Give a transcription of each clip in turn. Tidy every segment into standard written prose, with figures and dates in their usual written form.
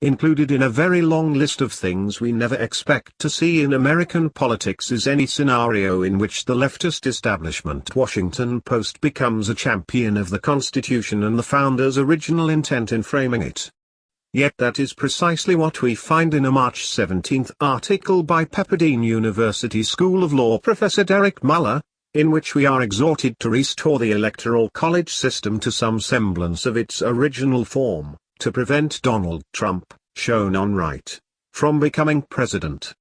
Included in a very long list of things we never expect to see in American politics is any scenario in which the leftist establishment Washington Post becomes a champion of the Constitution and the founders' original intent in framing it. Yet that is precisely what we find in a March 17 article by Pepperdine University School of Law professor Derek Muller, in which we are exhorted to restore the Electoral College system to some semblance of its original form, to prevent Donald Trump, shown on right, from becoming president.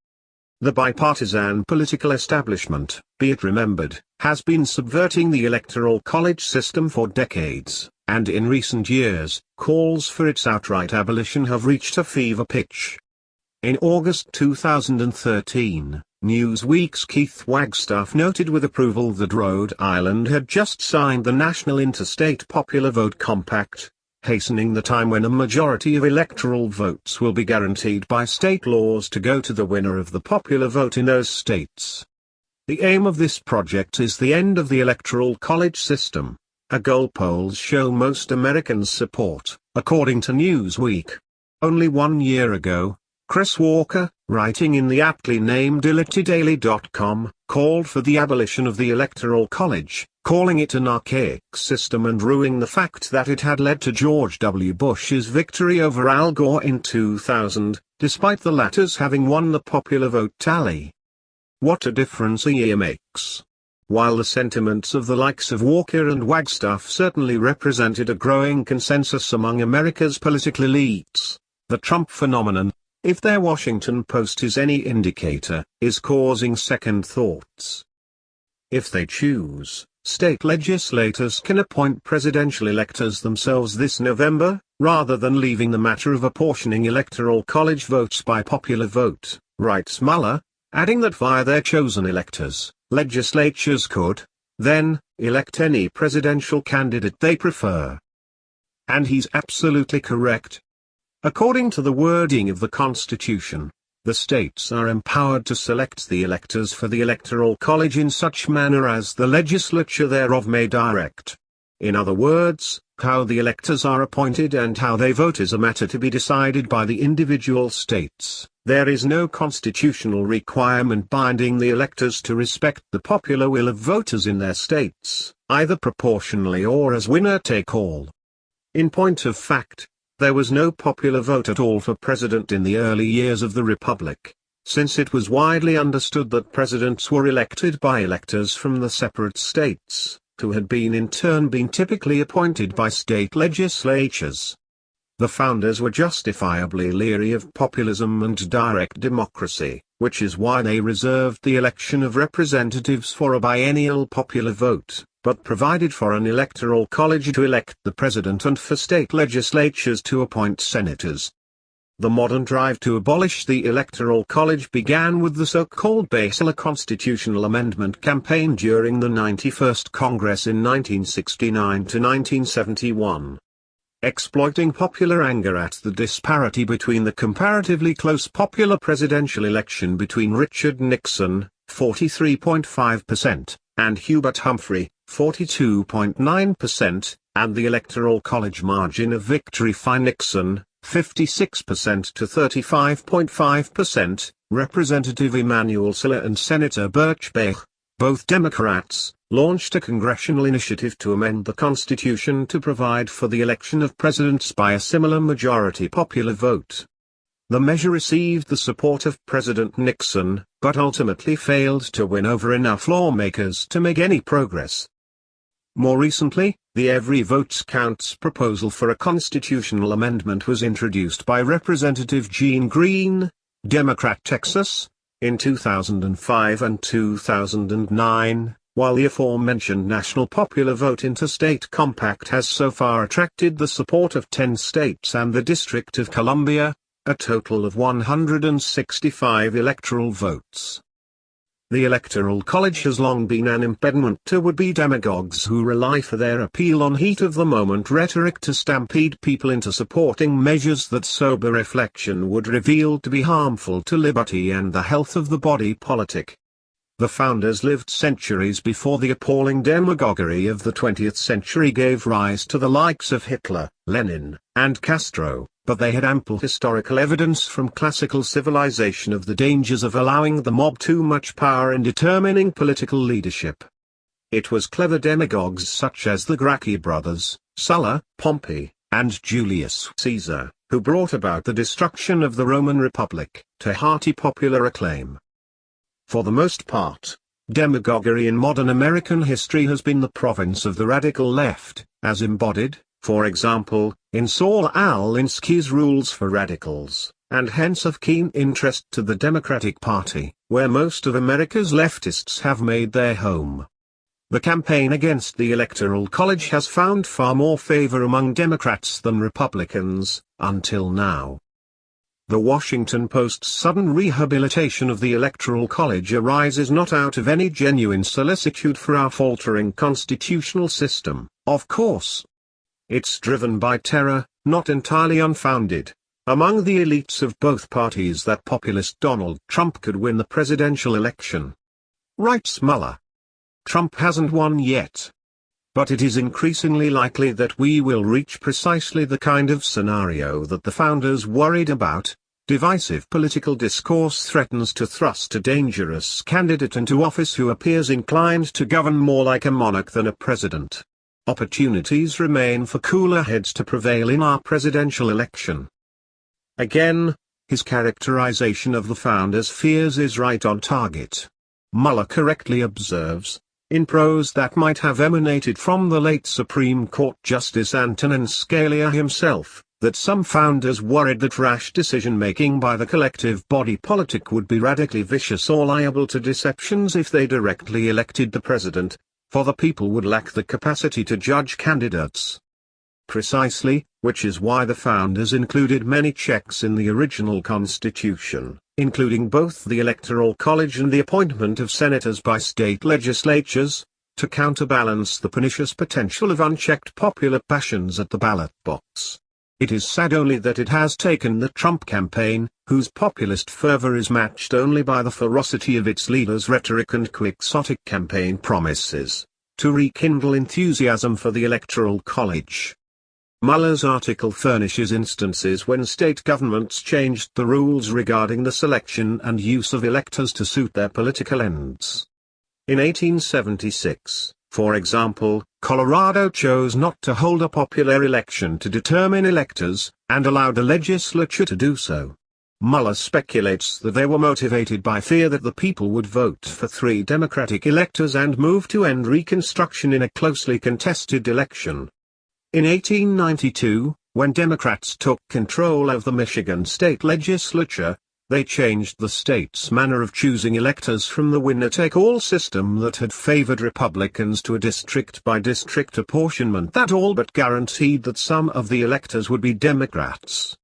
The bipartisan political establishment, be it remembered, has been subverting the Electoral College system for decades, and in recent years, calls for its outright abolition have reached a fever pitch. In August 2013, Newsweek's Keith Wagstaff noted with approval that Rhode Island had just signed the National Interstate Popular Vote Compact, hastening the time when a majority of electoral votes will be guaranteed by state laws to go to the winner of the popular vote in those states. The aim of this project is the end of the Electoral College system, a goal polls show most Americans support, according to Newsweek. Only 1 year ago, Chris Walker, writing in the aptly named electoral.com, called for the abolition of the Electoral College, calling it an archaic system and ruing the fact that it had led to George W. Bush's victory over Al Gore in 2000, despite the latter's having won the popular vote tally. What a difference a year makes. While the sentiments of the likes of Walker and Wagstaff certainly represented a growing consensus among America's political elites, the Trump phenomenon, if their Washington Post is any indicator, is causing second thoughts. If they choose, state legislators can appoint presidential electors themselves this November, rather than leaving the matter of apportioning electoral college votes by popular vote, writes Muller, adding that via their chosen electors, legislatures could, then, elect any presidential candidate they prefer. And he's absolutely correct. According to the wording of the Constitution, the states are empowered to select the electors for the Electoral College in such manner as the legislature thereof may direct. In other words, how the electors are appointed and how they vote is a matter to be decided by the individual states. There is no constitutional requirement binding the electors to respect the popular will of voters in their states, either proportionally or as winner-take-all. In point of fact, there was no popular vote at all for president in the early years of the Republic, since it was widely understood that presidents were elected by electors from the separate states, who had in turn been typically appointed by state legislatures. The founders were justifiably leery of populism and direct democracy, which is why they reserved the election of representatives for a biennial popular vote, but provided for an electoral college to elect the president and for state legislatures to appoint senators. The modern drive to abolish the Electoral College began with the so-called Basilar constitutional amendment campaign during the 91st Congress in 1969 to 1971. Exploiting popular anger at the disparity between the comparatively close popular presidential election between Richard Nixon, 43.5%, and Hubert Humphrey, 42.9%, and the Electoral College margin of victory for Nixon, 56% to 35.5%, Representative Emanuel Siller and Senator Birch Bayh, both Democrats, launched a congressional initiative to amend the Constitution to provide for the election of presidents by a similar majority popular vote. The measure received the support of President Nixon, but ultimately failed to win over enough lawmakers to make any progress. More recently, the Every Vote Counts proposal for a constitutional amendment was introduced by Representative Gene Green, Democrat Texas, in 2005 and 2009, while the aforementioned National Popular Vote Interstate Compact has so far attracted the support of 10 states and the District of Columbia, a total of 165 electoral votes. The Electoral College has long been an impediment to would-be demagogues who rely for their appeal on heat-of-the-moment rhetoric to stampede people into supporting measures that sober reflection would reveal to be harmful to liberty and the health of the body politic. The founders lived centuries before the appalling demagoguery of the 20th century gave rise to the likes of Hitler, Lenin, and Castro, but they had ample historical evidence from classical civilization of the dangers of allowing the mob too much power in determining political leadership. It was clever demagogues such as the Gracchi brothers, Sulla, Pompey, and Julius Caesar, who brought about the destruction of the Roman Republic, to hearty popular acclaim. For the most part, demagoguery in modern American history has been the province of the radical left, as embodied, for example, in Saul Alinsky's Rules for Radicals, and hence of keen interest to the Democratic Party, where most of America's leftists have made their home. The campaign against the Electoral College has found far more favor among Democrats than Republicans, until now. The Washington Post's sudden rehabilitation of the Electoral College arises not out of any genuine solicitude for our faltering constitutional system, of course. It's driven by terror, not entirely unfounded, among the elites of both parties that populist Donald Trump could win the presidential election. Writes Muller. Trump hasn't won yet. But it is increasingly likely that we will reach precisely the kind of scenario that the founders worried about. Divisive political discourse threatens to thrust a dangerous candidate into office who appears inclined to govern more like a monarch than a president. Opportunities remain for cooler heads to prevail in our presidential election. Again, his characterization of the founders' fears is right on target. Muller correctly observes, in prose that might have emanated from the late Supreme Court Justice Antonin Scalia himself, that some founders worried that rash decision-making by the collective body politic would be radically vicious or liable to deceptions if they directly elected the president, for the people would lack the capacity to judge candidates. Precisely, which is why the founders included many checks in the original Constitution, including both the Electoral College and the appointment of senators by state legislatures, to counterbalance the pernicious potential of unchecked popular passions at the ballot box. It is sad only that it has taken the Trump campaign, whose populist fervor is matched only by the ferocity of its leaders' rhetoric and quixotic campaign promises, to rekindle enthusiasm for the Electoral College. Muller's article furnishes instances when state governments changed the rules regarding the selection and use of electors to suit their political ends. In 1876, for example, Colorado chose not to hold a popular election to determine electors, and allowed a legislature to do so. Muller speculates that they were motivated by fear that the people would vote for 3 Democratic electors and move to end Reconstruction in a closely contested election. In 1892, when Democrats took control of the Michigan state legislature, they changed the state's manner of choosing electors from the winner-take-all system that had favored Republicans to a district-by-district apportionment that all but guaranteed that some of the electors would be Democrats.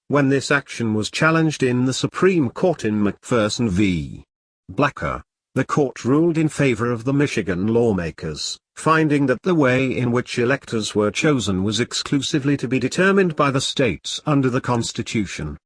When this action was challenged in the Supreme Court in McPherson v. Blacker, the court ruled in favor of the Michigan lawmakers, finding that the way in which electors were chosen was exclusively to be determined by the states under the Constitution.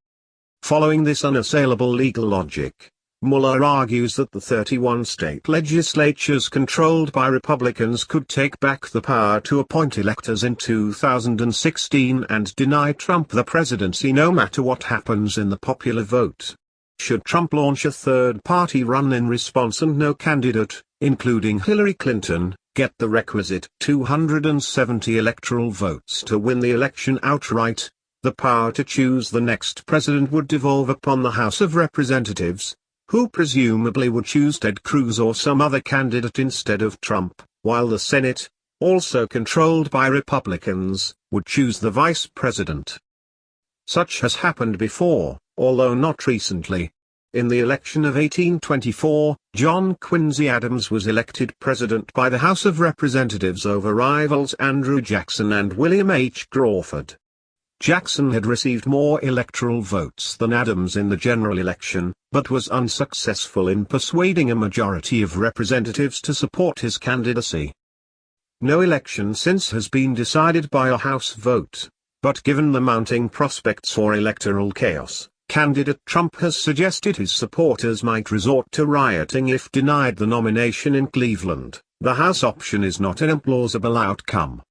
Following this unassailable legal logic, Muller argues that the 31 state legislatures controlled by Republicans could take back the power to appoint electors in 2016 and deny Trump the presidency no matter what happens in the popular vote. Should Trump launch a third-party run in response and no candidate, including Hillary Clinton, get the requisite 270 electoral votes to win the election outright, the power to choose the next president would devolve upon the House of Representatives, who presumably would choose Ted Cruz or some other candidate instead of Trump, while the Senate, also controlled by Republicans, would choose the vice president. Such has happened before, although not recently. In the election of 1824, John Quincy Adams was elected president by the House of Representatives over rivals Andrew Jackson and William H. Crawford. Jackson had received more electoral votes than Adams in the general election, but was unsuccessful in persuading a majority of representatives to support his candidacy. No election since has been decided by a House vote, but given the mounting prospects for electoral chaos, candidate Trump has suggested his supporters might resort to rioting if denied the nomination in Cleveland. The House option is not an implausible outcome.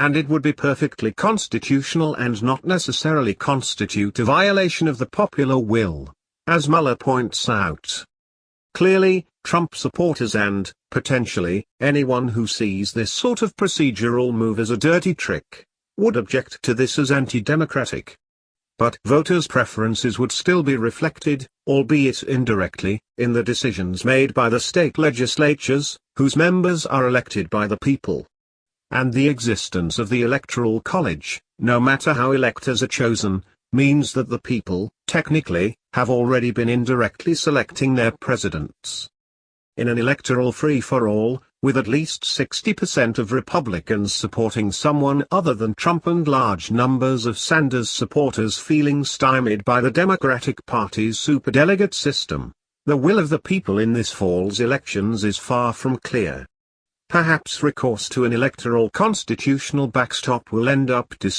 and it would be perfectly constitutional and not necessarily constitute a violation of the popular will, as Muller points out. Clearly, Trump supporters and, potentially, anyone who sees this sort of procedural move as a dirty trick, would object to this as anti-democratic. But voters' preferences would still be reflected, albeit indirectly, in the decisions made by the state legislatures, whose members are elected by the people. And the existence of the Electoral College, no matter how electors are chosen, means that the people, technically, have already been indirectly selecting their presidents. In an electoral free-for-all, with at least 60% of Republicans supporting someone other than Trump and large numbers of Sanders supporters feeling stymied by the Democratic Party's superdelegate system, the will of the people in this fall's elections is far from clear. Perhaps recourse to an electoral constitutional backstop will end up deciding